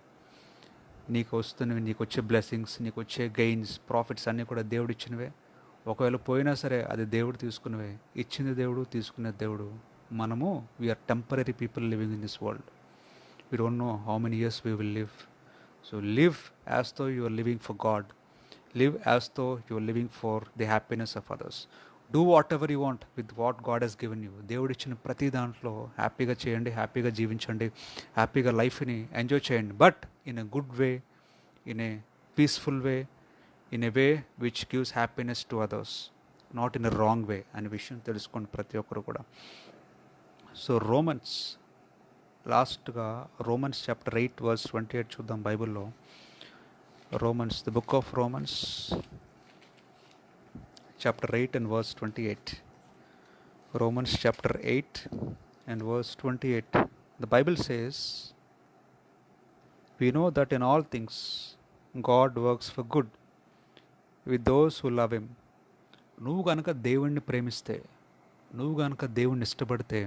నీకు వస్తున్నవి, నీకు వచ్చే బ్లెస్సింగ్స్, నీకు వచ్చే గెయిన్స్, ప్రాఫిట్స్ అన్నీ కూడా దేవుడు ఇచ్చినవే. ఒకవేళ పోయినా సరే అది దేవుడు తీసుకున్నవే. ఇచ్చింది దేవుడు, తీసుకునేది దేవుడు. మనము we are temporary people living in this world. We don't know how many years we will live. So live as though you are living for God. Live as though you are living for the happiness of others. Do whatever you want with what God has given you. దేవుడు ఇచ్చిన ప్రతి దాంట్లో హ్యాపీగా చేయండి, హ్యాపీగా జీవించండి, హ్యాపీగా లైఫ్ని ఎంజాయ్ చేయండి. But in a good way, in a peaceful way, in a way which gives happiness to others, not in a wrong way అనే విషయం తెలుసుకోండి ప్రతి ఒక్కరు కూడా. సో లాస్ట్గా రోమన్స్ చాప్టర్ 8 వర్స్ 28 చూద్దాం బైబిల్లో. Romans, the book of Romans, chapter 8 and verse 28. Romans chapter 8 and verse 28. The Bible says, we know that in all things God works for good with those who love Him. నువ్వు కనుక దేవుణ్ణి ప్రేమిస్తే, నువ్వు కనుక దేవుణ్ణి ఇష్టపడితే,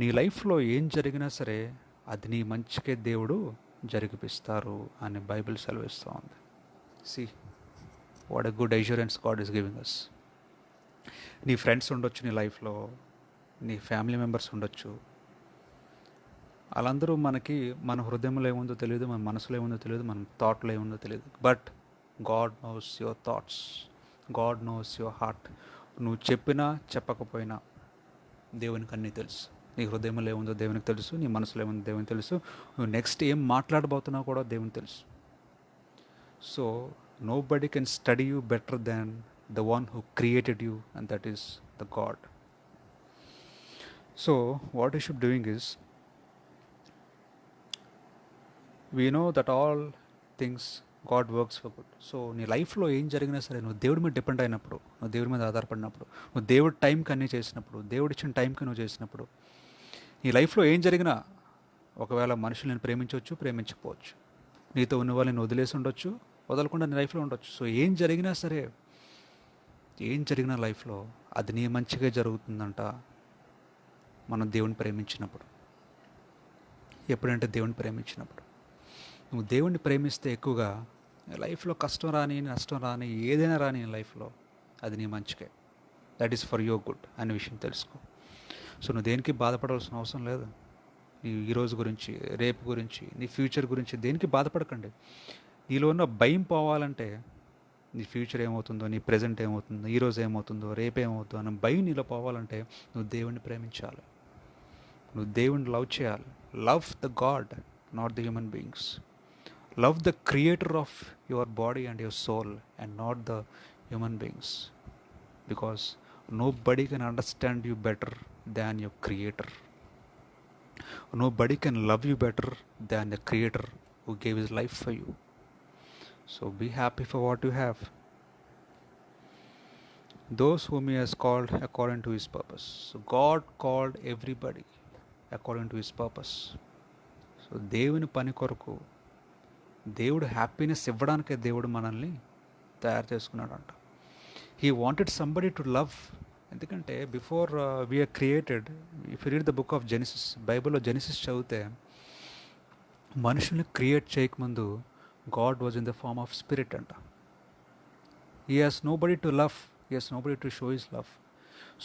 నీ లైఫ్లో ఏం జరిగినా సరే అది నీ మంచికే దేవుడు జరిగిపిస్తారు అని బైబిల్ సెలవిస్తూ ఉంది. See what a good assurance God is giving us. నీ ఫ్రెండ్స్ ఉండొచ్చు, నీ లైఫ్లో నీ ఫ్యామిలీ మెంబర్స్ ఉండొచ్చు. వాళ్ళందరూ మనకి మన హృదయంలో ఏముందో తెలియదు, మన మనసులో ఏముందో తెలియదు, మన థాట్లో ఏముందో తెలియదు. But God knows your thoughts, God knows your heart. నువ్వు చెప్పినా చెప్పకపోయినా దేవునికి అన్నీ తెలుసు. నీ హృదయంలో ఏముందో దేవునికి తెలుసు, నీ మనసులో ఏముందో దేవునికి తెలుసు, నువ్వు నెక్స్ట్ ఏం మాట్లాడబోతున్నావు కూడా దేవునికి తెలుసు. So nobody can study you better than the one who created you, and that is the God. So what you should doing is, we know that all things God works for good. So నీ లైఫ్లో ఏం జరిగినా సరే నువ్వు దేవుడి మీద depend అయినప్పుడు, నువ్వు దేవుడి మీద ఆధారపడినప్పుడు, నువ్వు దేవుడి టైంకి అన్నీ చేసినప్పుడు, దేవుడు ఇచ్చిన టైంకి నువ్వు చేసినప్పుడు, నీ లైఫ్లో ఏం జరిగినా, ఒకవేళ మనుషులను ప్రేమించవచ్చు, ప్రేమించకపోవచ్చు, నీతో ఉన్న వాళ్ళని వదిలేసి ఉండొచ్చు, వదలకుండా నీ లైఫ్లో ఉండొచ్చు. సో ఏం జరిగినా సరే, ఏం జరిగినా లైఫ్లో అది నీ మంచిగా జరుగుతుందంట మనం దేవుని ప్రేమించినప్పుడు. ఎప్పుడంటే దేవుని ప్రేమించినప్పుడు. నువ్వు దేవుణ్ణి ప్రేమిస్తే ఎక్కువగా లైఫ్లో కష్టం రాని, నష్టం రాని, ఏదైనా రాని లైఫ్లో అది నీ మంచికే. That is for your good అనే విషయం తెలుసుకో. సో నువ్వు దేనికి బాధపడాల్సిన అవసరం లేదు. నీ ఈరోజు గురించి, రేపు గురించి, నీ ఫ్యూచర్ గురించి దేనికి బాధపడకండి. నీలో ఉన్న భయం పోవాలంటే, నీ ఫ్యూచర్ ఏమవుతుందో, నీ ప్రజెంట్ ఏమవుతుందో, ఈరోజు ఏమవుతుందో, రేపు ఏమవుతుందో అన్న భయం నీలో పోవాలంటే నువ్వు దేవుణ్ణి ప్రేమించాలి, నువ్వు దేవుణ్ణి లవ్ చేయాలి. Love the God, not the human beings. Love the creator of your body and your soul and not the human beings, because nobody can understand you better than your creator. Nobody can love you better than the creator who gave his life for you. So be happy for what you have. Those whom he has called according to his purpose. So God called everybody according to his purpose. So దేవుని పని కొరకు, దేవుడు happiness ఇవ్వడానికే దేవుడు మనల్ని తయారు చేసుకున్నాడంట. He wanted somebody to love. ఎందుకంటే before we are created, if you read the book of Genesis, బైబిల్లో జెనిసిస్ చదివితే మనుషుల్ని క్రియేట్ చేయకముందు God was in the form of spirit అంట. He has no body to love. Yes nobody to show his love.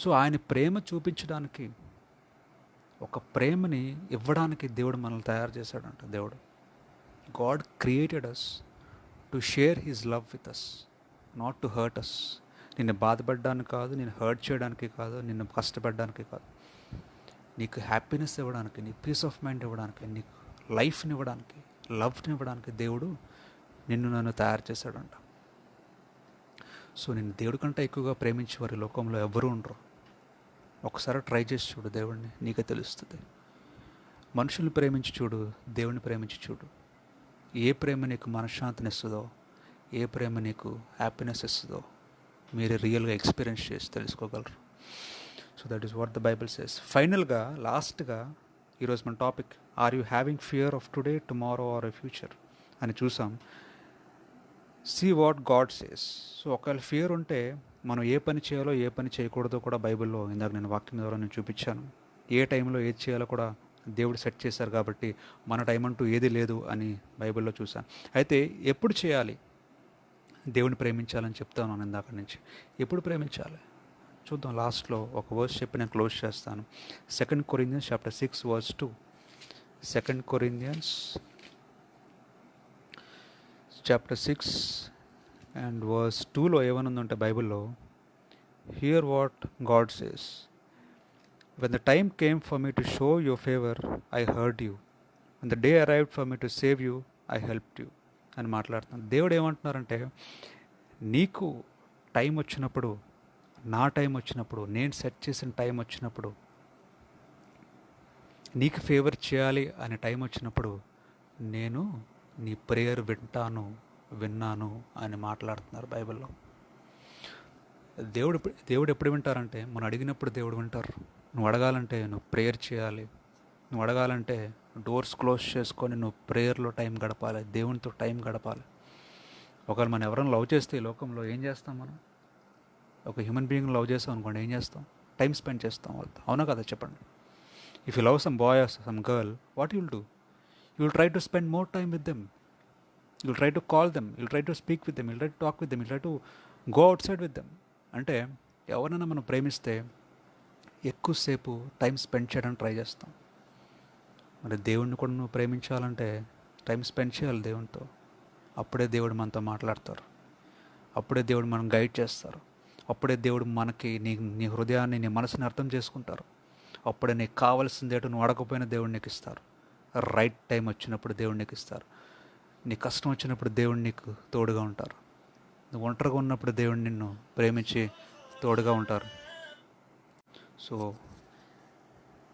So ఆయన ప్రేమ చూపించడానికి, ఒక ప్రేమని ఇవ్వడానికి దేవుడు మనల్ని తయారు చేశాడంట. దేవుడు, God created us to share his love with us, not to hurt us. నిన్ను బాధపడడానికి కాదు, నేను హర్ట్ చేయడానికి కాదు, నిన్ను కష్టపడడానికి కాదు, నీకు హ్యాపీనెస్ ఇవ్వడానికి, నీకు పీస్ ఆఫ్ మైండ్ ఇవ్వడానికి, నీకు లైఫ్ని ఇవ్వడానికి, లవ్ని ఇవ్వడానికి దేవుడు నిన్ను నన్ను తయారు చేశాడంట. సో నేను దేవుడి కంటే ఎక్కువగా ప్రేమించేవారు ఈ లోకంలో ఎవరు ఉండరు. ఒకసారి ట్రై చేసి చూడు దేవుడిని, నీకే తెలుస్తుంది. మనుషుల్ని ప్రేమించి చూడు, దేవుడిని ప్రేమించి చూడు. ఏ ప్రేమ నీకు మనశ్శాంతిని ఇస్తుందో, ఏ ప్రేమ నీకు హ్యాపీనెస్ ఇస్తుందో మీరు రియల్గా ఎక్స్పీరియన్స్ చేసి తెలుసుకోగలరు. So that is what the Bible says. ఫైనల్గా, లాస్ట్గా ఈరోజు మన topic, are you having fear of today, tomorrow or a future అని చూసాం. See what God says. So ఒకవేళ ఫియర్ ఉంటే మనం ఏ పని చేయాలో ఏ పని చేయకూడదో కూడా బైబిల్లో ఇందాక నేను వాక్యం ద్వారా నేను చూపించాను. ఏ టైంలో ఏది చేయాలో కూడా దేవుడు సెట్ చేశారు, కాబట్టి మన టైం అంటూ ఏది లేదు అని బైబిల్లో చూశాను. అయితే ఎప్పుడు చేయాలి దేవుని ప్రేమించాలని చెప్తాను ఇందాక నుంచి. ఎప్పుడు ప్రేమించాలి చూద్దాం. లాస్ట్లో ఒక వర్స్ చెప్పి నేను క్లోజ్ చేస్తాను. 2 Corinthians chapter 6 verse 2. 2 Corinthians chapter 6 and verse 2లో ఏమనుందంటే బైబిల్లో, here what God says, when the time came for me to show your favor, I heard you. When the day arrived for me to save you, I helped you అని మాట్లాడుతున్నాను. దేవుడు ఏమంటున్నారంటే, నీకు time వచ్చినప్పుడు, నా time వచ్చినప్పుడు, నేను set చేసిన టైం వచ్చినప్పుడు, నీకు ఫేవర్ చేయాలి అనే టైం వచ్చినప్పుడు నేను నీ ప్రేయర్ విన్నాను అని మాట్లాడుతున్నారు బైబిల్లో. దేవుడు ఎప్పుడు వింటారంటే, మనం అడిగినప్పుడు దేవుడు వింటారు. నువ్వు అడగాలంటే నువ్వు ప్రేయర్ చేయాలి. నువ్వు అడగాలంటే డోర్స్ క్లోజ్ చేసుకొని నువ్వు ప్రేయర్లో టైం గడపాలి, దేవునితో టైం గడపాలి. ఒకవేళ మనం ఎవరైనా లవ్ చేస్తే ఈ లోకంలో ఏం చేస్తాం? మనం ఒక హ్యూమన్ బీయింగ్ లవ్ చేస్తాం అనుకోండి, ఏం చేస్తాం? టైం స్పెండ్ చేస్తాం వాళ్ళతో. అవునా కదా చెప్పండి? If you love some boy or some girl, what you'll do? You will try to spend more time with them. You will try to call them, you will try to speak with them, you will try to talk with them, you will try to go outside with them. అంటే ఎవరైనా మనం ప్రేమిస్తే ఎక్కువసేపు time spend చేయడానికి try చేస్తాం. మరి దేవుడిని కూడా నువ్వు ప్రేమించాలంటే టైం స్పెండ్ చేయాలి దేవునితో. అప్పుడే దేవుడు మనతో మాట్లాడతారు, అప్పుడే దేవుడు మనం గైడ్ చేస్తారు, అప్పుడే దేవుడు మనకి నీ హృదయాన్ని, నీ మనసుని అర్థం చేసుకుంటారు. అప్పుడే నీకు కావాల్సింది ఏంటో నువ్వు అడగకపోయినా దేవుడు నీకు ఇస్తారు. రైట్ టైం వచ్చినప్పుడు దేవుడు నీకు ఇస్తారు. నీ కష్టం వచ్చినప్పుడు దేవుడు నీకు తోడుగా ఉంటారు. నువ్వు ఒంటరిగా ఉన్నప్పుడు దేవుడు నిన్ను ప్రేమించి తోడుగా ఉంటారు. సో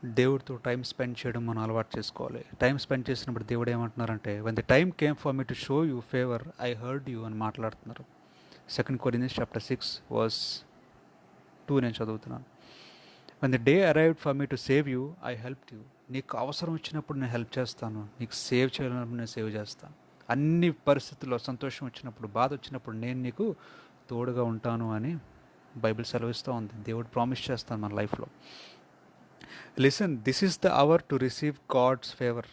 దేవుడితో టైం స్పెండ్ చేయడం మనం అలవాటు చేసుకోవాలి. టైం స్పెండ్ చేసినప్పుడు దేవుడు ఏమంటున్నారంటే, when the time came for me to show you favor, I heard you అని మాట్లాడుతున్నారు. 2 Corinthians chapter 6 verse 2 నేను చదువుతున్నాను. when the day arrived for me to save you, I helped you. నీకు అవసరం వచ్చినప్పుడు నేను హెల్ప్ చేస్తాను, నీకు సేవ్ చేయాలన్నప్పుడు నేను సేవ్ చేస్తాను. అన్ని పరిస్థితుల్లో, సంతోషం వచ్చినప్పుడు, బాధ వచ్చినప్పుడు నేను నీకు తోడుగా ఉంటాను అని బైబిల్ సెలవిస్తూ ఉంది. దేవుడు ప్రామిస్ చేస్తాను మన లైఫ్లో. Listen, this is the hour to receive God's favour.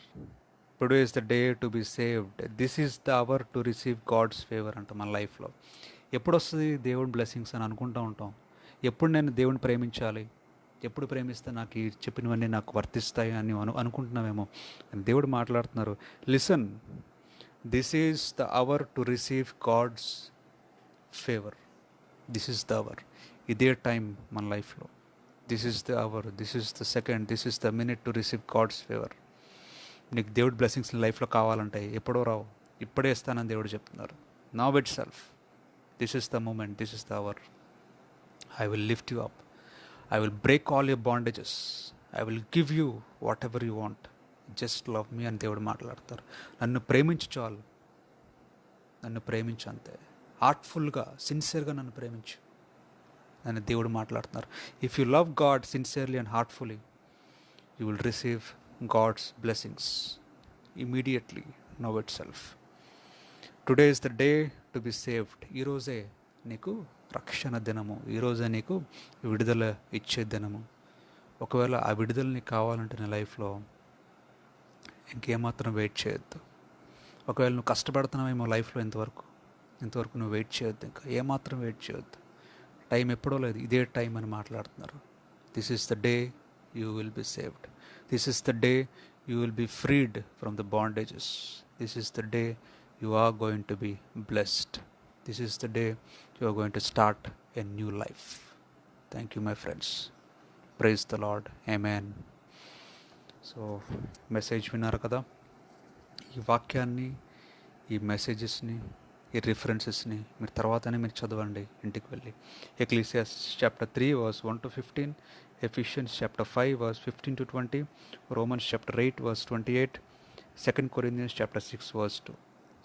Today is the day to be saved. This is the hour to receive God's favour అంట మన లైఫ్లో. ఎప్పుడు వస్తుంది దేవుని బ్లెస్సింగ్స్ అని అనుకుంటూ ఉంటాం. ఎప్పుడు నేను దేవుని ప్రేమించాలి, ఎప్పుడు ప్రేమిస్తే నాకు ఈ చెప్పినవన్నీ నాకు వర్తిస్తాయి అని అనుకుంటున్నామేమో. దేవుడు మాట్లాడుతున్నారు, listen, this is the hour to receive God's favour. This is the hour. ఇదే టైం మన లైఫ్లో. This is the hour, this is the second, this is the minute to receive God's favour. నీకు దేవుడి బ్లెస్సింగ్స్ లైఫ్లో కావాలంటే ఎప్పుడో రావు, ఇప్పుడే ఇస్తానని దేవుడు చెప్తున్నారు. Now itself, this is the moment, this is the hour. I will lift you up, I will break all your bondages, I will give you whatever you want, just love me అని దేవుడు మాట్లాడతారు. నన్ను ప్రేమించు చాలు, నన్ను ప్రేమించు అంతే. హార్ట్ఫుల్గా, సిన్సియర్గా నన్ను ప్రేమించు అని దేవుడు మాట్లాడుతున్నారు. If you love God sincerely and heartfully, you will receive God's blessings immediately, now itself. Today is the day to be saved. ఈరోజే నీకు రక్షణ దినము, ఈరోజే నీకు విడుదల ఇచ్చే దినము. ఒకవేళ ఆ విడుదల నీకు కావాలంటే నీ లైఫ్లో ఇంకేమాత్రం వెయిట్ చేయొద్దు. ఒకవేళ నువ్వు కష్టపడుతున్నావేమో లైఫ్లో ఇంతవరకు నువ్వు వెయిట్ చేయొద్దు, ఇంకా ఏమాత్రం వెయిట్ చేయొద్దు. టైం ఎప్పుడో లేదు, ఇదే టైం అని మాట్లాడుతున్నారు. This is the day you will be saved. This is the day you will be freed from the bondages. This is the day you are going to be blessed. This is the day you are going to start a new life. Thank you my friends. Praise the Lord. Amen. So message విన్నారు కదా. ఈ వాక్యాన్ని, ఈ మెసేజెస్ని, ఈ రిఫరెన్సెస్ని మీరు తర్వాతనే మీరు చదవండి ఇంటికి వెళ్ళి. Ecclesiastes chapter 3 verse 1 to 15, Ephesians chapter 5 verse 15 to 20, Romans chapter 8 verse 28, 2 Corinthians chapter 6 verse 2.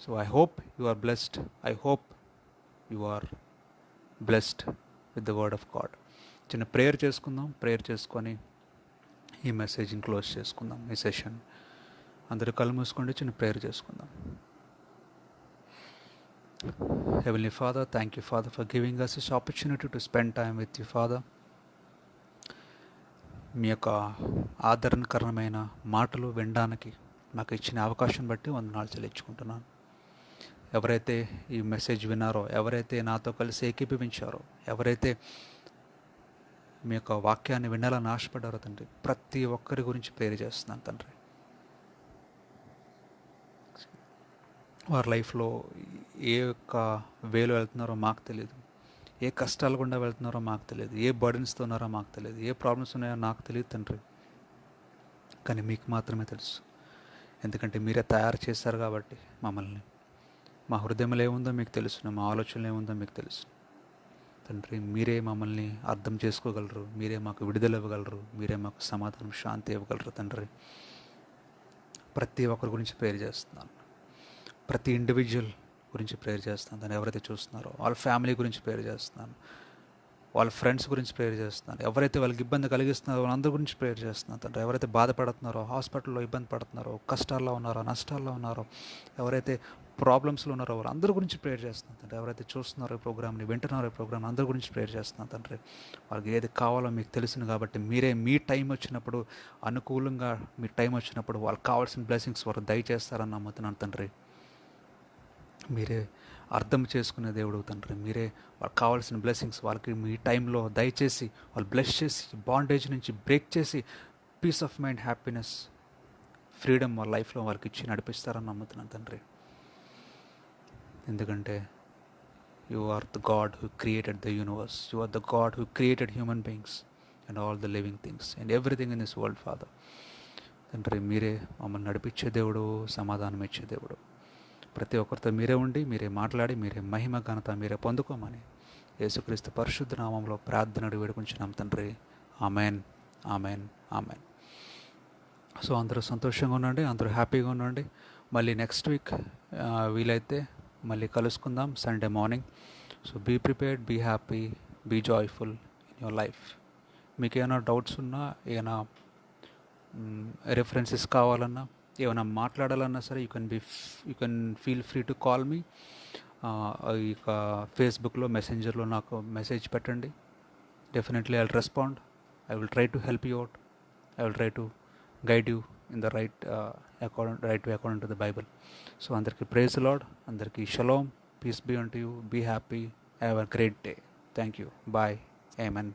So I hope you are blessed. I hope you are blessed with the word of God. చిన్న ప్రేయర్ చేసుకుందాం. Prayer చేసుకొని ఈ మెసేజ్ని close చేసుకుందాం. ఈ session అందరూ కళ్ళు మూసుకోండి, చిన్న ప్రేయర్ చేసుకుందాం. Heavenly Father, thank you, Father, for giving us this opportunity to spend time with you, Father. మీ యొక్క ఆదరణకరమైన మాటలు వినడానికి నాకు ఇచ్చిన అవకాశం బట్టి వందనాలు చెల్లించుకుంటున్నాను. ఎవరైతే ఈ మెసేజ్ విన్నారో, ఎవరైతే నాతో కలిసి ఏకీభవించారో, ఎవరైతే మీ యొక్క వాక్యాన్ని వినాలని ఆశపడ్డారో తండ్రి, ప్రతి ఒక్కరి గురించి ప్రేర్ చేస్తున్నాను తండ్రి. వారి లైఫ్లో ఏ యొక్క వేలో వెళ్తున్నారో మాకు తెలియదు, ఏ కష్టాలు గుండా వెళ్తున్నారో మాకు తెలియదు, ఏ బర్డెన్స్తో ఉన్నారో మాకు తెలియదు, ఏ ప్రాబ్లమ్స్ ఉన్నాయో నాకు తెలియదు తండ్రి. కానీ మీకు మాత్రమే తెలుసు. ఎందుకంటే మీరే తయారు చేశారు కాబట్టి మమ్మల్ని. మా హృదయంలో ఏముందో మీకు తెలుసు, మా ఆలోచనలు ఏముందో మీకు తెలుసు తండ్రి. మీరే మమ్మల్ని అర్థం చేసుకోగలరు, మీరే మాకు విడుదల ఇవ్వగలరు, మీరే మాకు సమాధానం, శాంతి ఇవ్వగలరు తండ్రి. ప్రతి ఒక్కరి గురించి ప్రేర్ చేస్తున్నాను. ప్రతి ఇండివిజువల్ గురించి ప్రేర్ చేస్తున్నాను. దాన్ని ఎవరైతే చూస్తున్నారో వాళ్ళ ఫ్యామిలీ గురించి ప్రేర్ చేస్తున్నాను. వాళ్ళ ఫ్రెండ్స్ గురించి ప్రేర్ చేస్తున్నాను. ఎవరైతే వాళ్ళకి ఇబ్బంది కలిగిస్తున్నారో వాళ్ళందరి గురించి ప్రేర్ చేస్తున్నాను తండ్రి. ఎవరైతే బాధపడుతున్నారో, హాస్పిటల్లో ఇబ్బంది పడుతున్నారో, కష్టాల్లో ఉన్నారో, నష్టాల్లో ఉన్నారో, ఎవరైతే ప్రాబ్లమ్స్లో ఉన్నారో వాళ్ళందరి గురించి ప్రేర్ చేస్తున్నాను తండ్రి. ఎవరైతే చూస్తున్నారో ఈ ప్రోగ్రామ్ని, వింటున్నారో ఈ ప్రోగ్రామ్, అందరి గురించి ప్రేర్ చేస్తున్నాను తండ్రి. వాళ్ళకి ఏది కావాలో మీకు తెలుసును కాబట్టి మీరే మీ టైం వచ్చినప్పుడు, అనుకూలంగా మీ టైం వచ్చినప్పుడు వాళ్ళకి కావాల్సిన బ్లెస్సింగ్స్ వారు దయచేస్తారని నమ్ముతున్నాను తండ్రి. మీరే అర్థం చేసుకునే దేవుడు తండ్రి. మీరే వాళ్ళకి కావాల్సిన బ్లెస్సింగ్స్ వాళ్ళకి మీ టైంలో దయచేసి వాళ్ళు బ్లెస్ చేసి, బాండేజ్ నుంచి బ్రేక్ చేసి, peace of mind, happiness, freedom వాళ్ళ లైఫ్లో వాళ్ళకి ఇచ్చి నడిపిస్తారని నమ్ముతున్నాను తండ్రి. ఎందుకంటే you are the God who created the universe. You are the God who created human beings and all the living things and everything in this world father. తండ్రి మీరే మమ్మల్ని నడిపించే దేవుడు, సమాధానం ఇచ్చే దేవుడు. ప్రతి ఒక్కరితో మీరే ఉండి, మీరే మాట్లాడి, మీరే మహిమ ఘనత మీరే పొందుకోమని యేసుక్రీస్తు పరిశుద్ధ నామంలో ప్రార్థన వేడుకుంటున్నాం తండ్రి. Amen, amen, amen. సో అందరూ సంతోషంగా ఉండండి, అందరూ హ్యాపీగా ఉండండి. మళ్ళీ నెక్స్ట్ వీక్ వీలైతే మళ్ళీ కలుసుకుందాం Sunday morning. So be prepared, be happy, be joyful in your life. మీకు ఏమైనా డౌట్స్ ఉన్నా, ఏమైనా రెఫరెన్సెస్ కావాలన్నా, ఏమైనా మాట్లాడాలన్నా సరే you can feel free to call me. ఇక ఫేస్బుక్లో, మెసెంజర్లో నాకు మెసేజ్ పెట్టండి. Definitely I will respond. I will try to help you out. I will try to guide you in the right way according to the Bible. So అందరికీ praise the Lord, అందరికీ షలోమ్, peace be unto you, be happy, have a great day. Thank you. Bye. Amen.